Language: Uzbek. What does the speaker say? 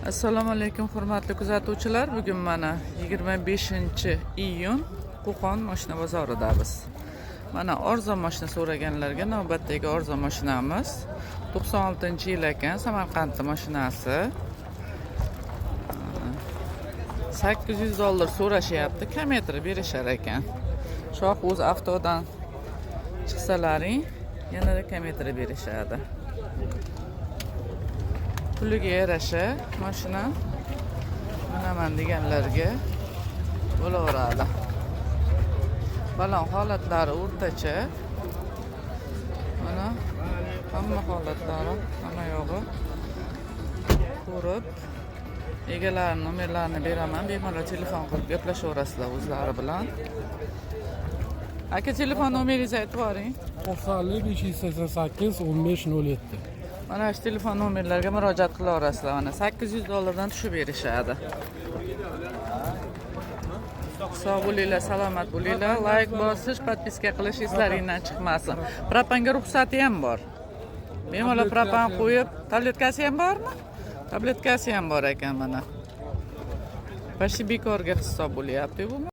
Assalomu alaykum hurmatli kuzatuvchilar. Bugun mana 25-iyun Qo'qon mashina bozoridamiz. Mana arzon mashina so'raganlarga navbatdagi arzon mashinamiz 96-yil ekan, Samarqandning mashinasi. $800 so'rashyapti, kilometr berishar ekan. Shoh o'z avtodan chiqsalaring, yanada kilometr berishadi. Puliga yarasha mashina minaman deganlarga bo'laveradi. Balon holatlari o'rtacha. Mana hamma holatlari, hamma yog'i ko'rib, egalarining nomerlarini beraman, bemalol telefon qilib gaplashaverasizlar o'zlari bilan. Aka, telefon nomeringizni aytib yuboring. 90 588 1507. Mana shu telefon nomerlarga murojaat qilaverasizlar. Mana $800 dan tushib berishadi. Sog' bo'linglar, salomat bo'linglar. Like bosish, podpiska qilish eslaringizdan chiqmasin. Propanga ruxsati ham bor. Bemalol propan qo'yib, tabletkasi ham bormi? Tabletkasi ham bor ekan mana. Vashi bekorga hisob bo'lyapti bu.